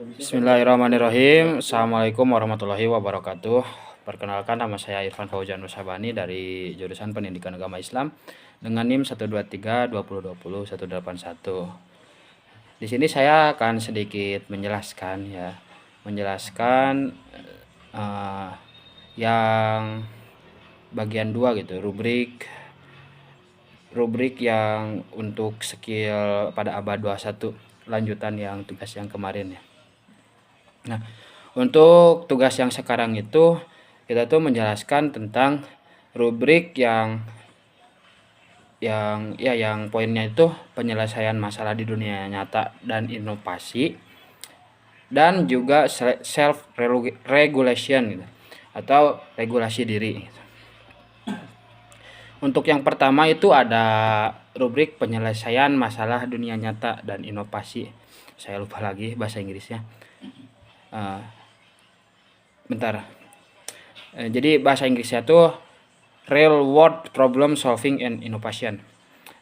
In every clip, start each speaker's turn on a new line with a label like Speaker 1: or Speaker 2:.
Speaker 1: Bismillahirrahmanirrahim. Assalamualaikum warahmatullahi wabarakatuh. Perkenalkan, nama saya Irfan Fauzan Nusabani dari jurusan Pendidikan Agama Islam dengan NIM 1232020 181. Di sini saya akan sedikit menjelaskan yang bagian 2 gitu, rubrik yang untuk skill pada abad 21, lanjutan yang tugas yang kemarin ya. Nah, untuk tugas yang sekarang itu kita tuh menjelaskan tentang rubrik yang poinnya itu penyelesaian masalah di dunia nyata dan inovasi, dan juga self regulation gitu, atau regulasi diri gitu. Untuk yang pertama itu ada rubrik penyelesaian masalah dunia nyata dan inovasi. Saya lupa lagi bahasa Inggrisnya. Bentar. Jadi bahasa Inggrisnya tuh real world problem solving and innovation.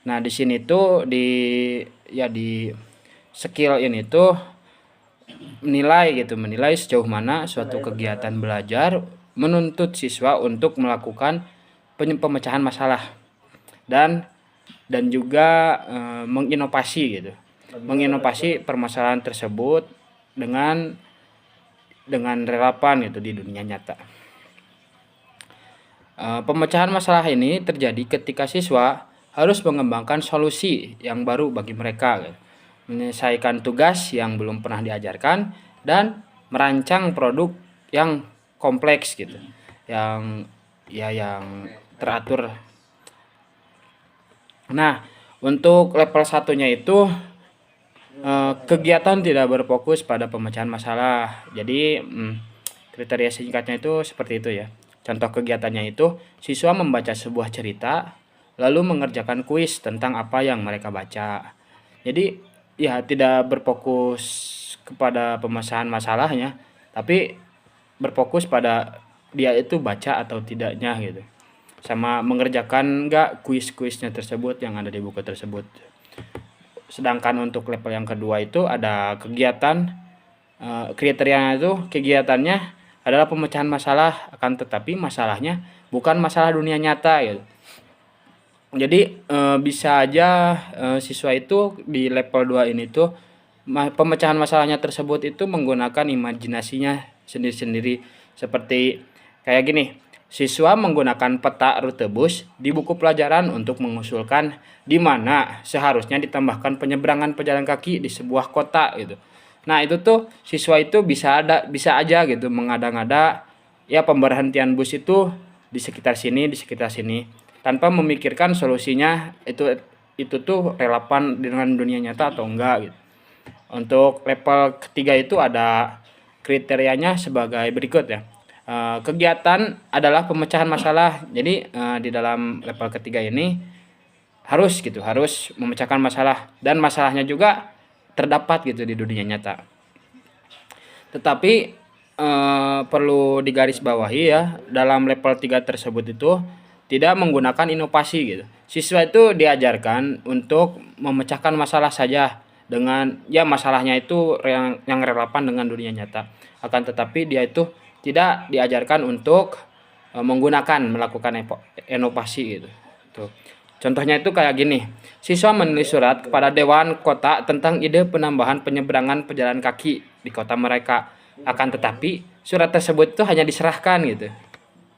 Speaker 1: Nah, di sini tuh di skill ini tuh menilai sejauh mana suatu kegiatan belajar menuntut siswa untuk melakukan pemecahan masalah dan juga menginovasi gitu. Menginovasi permasalahan tersebut dengan relevan gitu di dunia nyata. Pemecahan masalah ini terjadi ketika siswa harus mengembangkan solusi yang baru bagi mereka gitu, menyelesaikan tugas yang belum pernah diajarkan, dan merancang produk yang kompleks gitu, yang teratur. Nah, untuk level satunya itu kegiatan tidak berfokus pada pemecahan masalah. Jadi kriteria singkatnya itu seperti itu ya. Contoh kegiatannya itu siswa membaca sebuah cerita lalu mengerjakan kuis tentang apa yang mereka baca. Jadi ya tidak berfokus kepada pemecahan masalahnya, tapi berfokus pada dia itu baca atau tidaknya gitu, sama mengerjakan enggak kuis-kuisnya tersebut yang ada di buku tersebut. Sedangkan untuk level yang kedua itu ada kegiatan, kriterianya itu kegiatannya adalah pemecahan masalah, akan tetapi masalahnya bukan masalah dunia nyata gitu. Jadi bisa aja siswa itu di level 2 ini tuh pemecahan masalahnya tersebut itu menggunakan imajinasinya sendiri-sendiri, seperti kayak gini. Siswa menggunakan peta rute bus di buku pelajaran untuk mengusulkan di mana seharusnya ditambahkan penyeberangan pejalan kaki di sebuah kota gitu. Nah, itu tuh siswa itu bisa aja gitu mengada-ngada ya pemberhentian bus itu di sekitar sini tanpa memikirkan solusinya itu tuh relevan dengan dunia nyata atau enggak gitu. Untuk level ketiga itu ada kriterianya sebagai berikut ya. Kegiatan adalah pemecahan masalah. Jadi di dalam level ketiga ini harus memecahkan masalah, dan masalahnya juga terdapat gitu di dunia nyata. Tetapi perlu digarisbawahi ya, dalam level 3 tersebut itu tidak menggunakan inovasi gitu. Siswa itu diajarkan untuk memecahkan masalah saja dengan masalahnya itu yang relevan dengan dunia nyata. Akan tetapi dia itu tidak diajarkan untuk melakukan inovasi gitu. Tuh. Contohnya itu kayak gini. Siswa menulis surat kepada Dewan Kota tentang ide penambahan penyeberangan pejalan kaki di kota mereka. Akan tetapi surat tersebut itu hanya diserahkan gitu.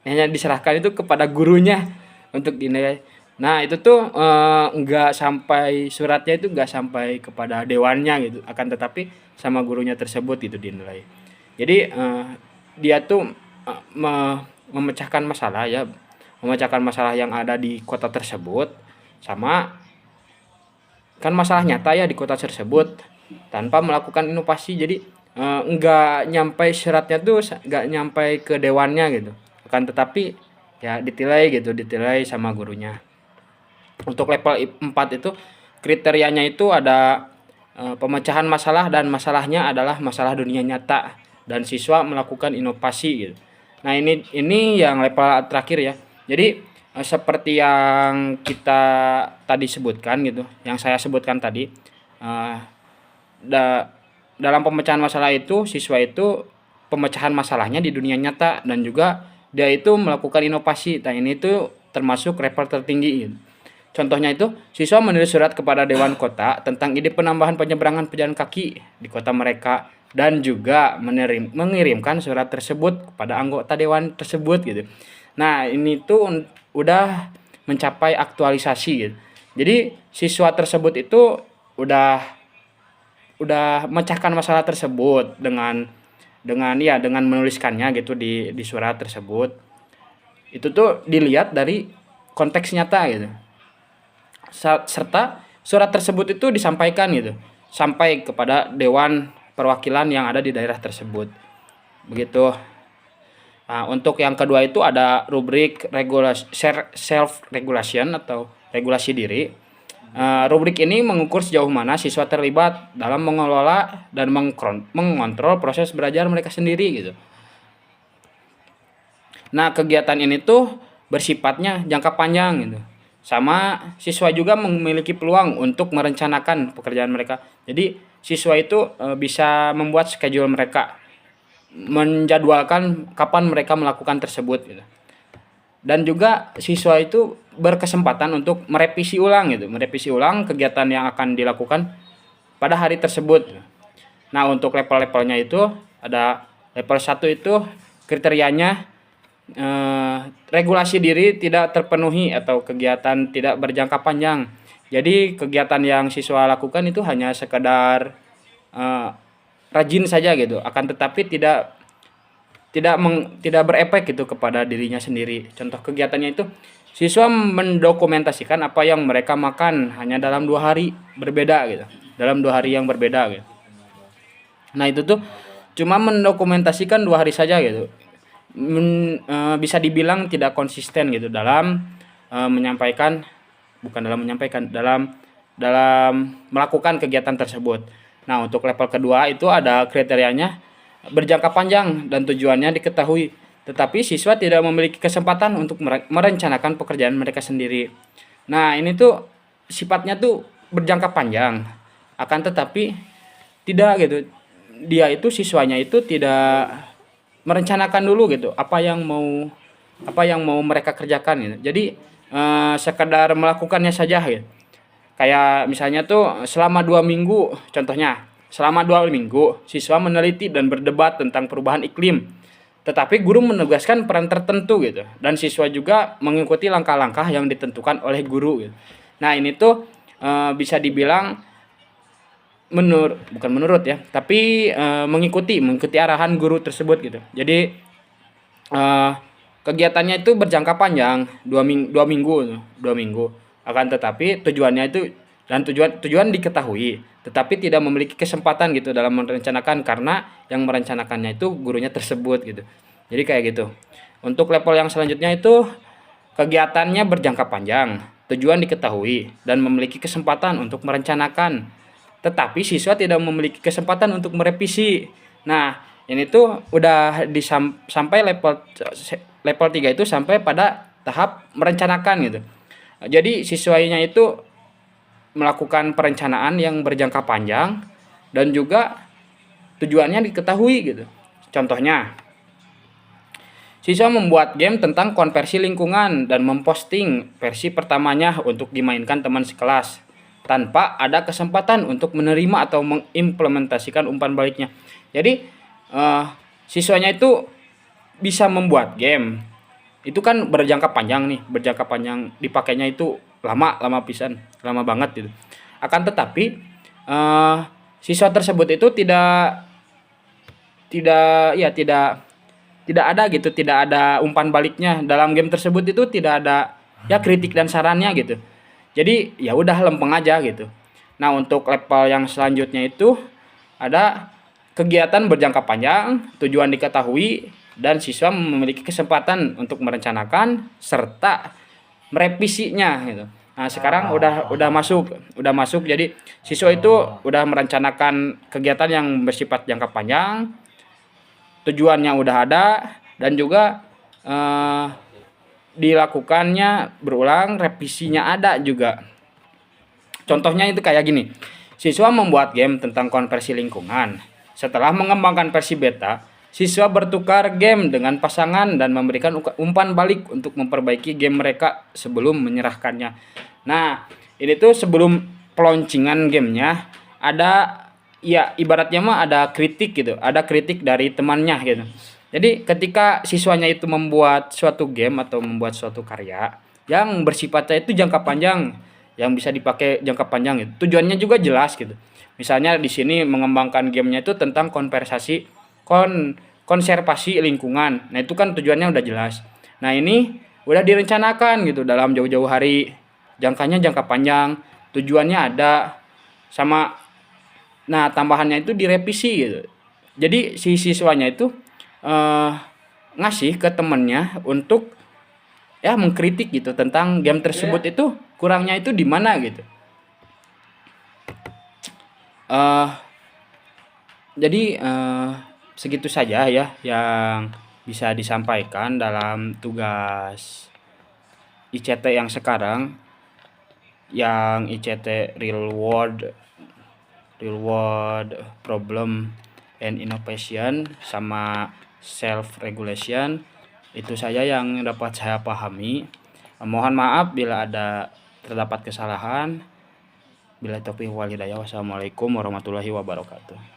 Speaker 1: Hanya diserahkan itu kepada gurunya untuk dinilai. Nah, itu tuh suratnya itu enggak sampai kepada dewannya gitu. Akan tetapi sama gurunya tersebut itu dinilai. Jadi dia tuh memecahkan masalah yang ada di kota tersebut, sama kan masalah nyata ya di kota tersebut, tanpa melakukan inovasi. Jadi enggak nyampe suratnya tuh enggak nyampe ke dewannya gitu. Akan tetapi ya ditilai sama gurunya. Untuk level 4 itu kriterianya itu ada pemecahan masalah dan masalahnya adalah masalah dunia nyata, dan siswa melakukan inovasi gitu. Nah, ini yang level terakhir ya. Jadi seperti yang kita tadi sebutkan gitu, yang saya sebutkan tadi, dalam pemecahan masalah itu siswa itu pemecahan masalahnya di dunia nyata dan juga dia itu melakukan inovasi. Nah, ini tuh termasuk level tertinggi. Contohnya itu siswa menulis surat kepada Dewan Kota tentang ide penambahan penyeberangan pejalan kaki di kota mereka dan juga mengirimkan surat tersebut kepada anggota dewan tersebut gitu. Nah, ini tuh udah mencapai aktualisasi gitu. Jadi siswa tersebut itu udah mecahkan masalah tersebut dengan menuliskannya gitu di surat tersebut. Itu tuh dilihat dari konteks nyata gitu. Serta surat tersebut itu disampaikan gitu sampai kepada dewan perwakilan yang ada di daerah tersebut. Begitu. Nah, untuk yang kedua itu ada rubrik self regulation atau regulasi diri. Rubrik ini mengukur sejauh mana siswa terlibat dalam mengelola dan mengontrol proses belajar mereka sendiri gitu. Nah, kegiatan ini tuh bersifatnya jangka panjang gitu. Sama siswa juga memiliki peluang untuk merencanakan pekerjaan mereka. Jadi siswa itu bisa membuat schedule mereka, menjadwalkan kapan mereka melakukan tersebut gitu. Dan juga siswa itu berkesempatan untuk merevisi ulang kegiatan yang akan dilakukan pada hari tersebut. Nah, untuk level-levelnya itu ada level 1 itu kriterianya regulasi diri tidak terpenuhi atau kegiatan tidak berjangka panjang. Jadi kegiatan yang siswa lakukan itu hanya sekedar rajin saja gitu, akan tetapi tidak berefek gitu kepada dirinya sendiri. Contoh kegiatannya itu siswa mendokumentasikan apa yang mereka makan hanya dalam 2 hari berbeda gitu. Dalam 2 hari yang berbeda gitu. Nah, itu tuh cuma mendokumentasikan 2 hari saja gitu. Bisa dibilang tidak konsisten gitu dalam dalam melakukan kegiatan tersebut. Nah, untuk level kedua itu ada kriterianya berjangka panjang dan tujuannya diketahui, tetapi siswa tidak memiliki kesempatan untuk merencanakan pekerjaan mereka sendiri. Nah, ini tuh sifatnya tuh berjangka panjang, akan tetapi tidak gitu. Dia itu siswanya itu tidak merencanakan dulu gitu apa yang mau mereka kerjakan gitu. Jadi sekedar melakukannya saja gitu. Kayak misalnya tuh selama 2 minggu, contohnya selama 2 minggu siswa meneliti dan berdebat tentang perubahan iklim. Tetapi guru menugaskan peran tertentu gitu dan siswa juga mengikuti langkah-langkah yang ditentukan oleh guru gitu. Nah, ini tuh bisa dibilang bukan menurut ya, tapi mengikuti arahan guru tersebut gitu. Jadi kegiatannya itu berjangka panjang 2 minggu. Akan tetapi tujuannya itu dan tujuan diketahui, tetapi tidak memiliki kesempatan gitu dalam merencanakan karena yang merencanakannya itu gurunya tersebut gitu. Jadi kayak gitu. Untuk level yang selanjutnya itu kegiatannya berjangka panjang, tujuan diketahui dan memiliki kesempatan untuk merencanakan, tetapi siswa tidak memiliki kesempatan untuk merevisi. Nah, ini tuh udah sampai level 3 itu sampai pada tahap merencanakan gitu. Jadi siswanya itu melakukan perencanaan yang berjangka panjang dan juga tujuannya diketahui gitu. Contohnya, siswa membuat game tentang konversi lingkungan dan memposting versi pertamanya untuk dimainkan teman sekelas tanpa ada kesempatan untuk menerima atau mengimplementasikan umpan baliknya. Jadi siswanya itu bisa membuat game. Itu kan berjangka panjang dipakainya itu lama pisan, lama banget gitu. Akan tetapi siswa tersebut itu tidak ada gitu, tidak ada umpan baliknya dalam game tersebut, itu tidak ada ya kritik dan sarannya gitu. Jadi ya udah lempeng aja gitu. Nah, untuk level yang selanjutnya itu ada kegiatan berjangka panjang, tujuan diketahui dan siswa memiliki kesempatan untuk merencanakan serta merevisinya gitu. Nah, sekarang udah masuk. Jadi siswa itu udah merencanakan kegiatan yang bersifat jangka panjang, tujuannya udah ada dan juga dilakukannya berulang, revisinya ada juga. Contohnya itu kayak gini. Siswa membuat game tentang konversi lingkungan. Setelah mengembangkan versi beta, siswa bertukar game dengan pasangan dan memberikan umpan balik untuk memperbaiki game mereka sebelum menyerahkannya. Nah, ini tuh sebelum peluncingan gamenya ada, ya ibaratnya mah ada kritik gitu, ada kritik dari temannya gitu. Jadi ketika siswanya itu membuat suatu game atau membuat suatu karya yang bersifatnya itu jangka panjang, yang bisa dipakai jangka panjang itu, tujuannya juga jelas gitu. Misalnya di sini mengembangkan gamenya itu tentang konservasi lingkungan. Nah, itu kan tujuannya udah jelas. Nah, ini udah direncanakan gitu dalam jauh-jauh hari. Jangkanya jangka panjang, tujuannya ada, sama nah tambahannya itu direvisi gitu. Jadi si siswanya itu eh, ngasih ke temennya untuk ya mengkritik gitu tentang game tersebut itu kurangnya itu di mana gitu. Eh jadi segitu saja ya yang bisa disampaikan dalam tugas ICT yang sekarang, yang ICT real world problem and innovation sama self regulation. Itu saja yang dapat saya pahami. Mohon maaf bila ada terdapat kesalahan. Bila taufiq wal hidayah. Wassalamualaikum warahmatullahi wabarakatuh.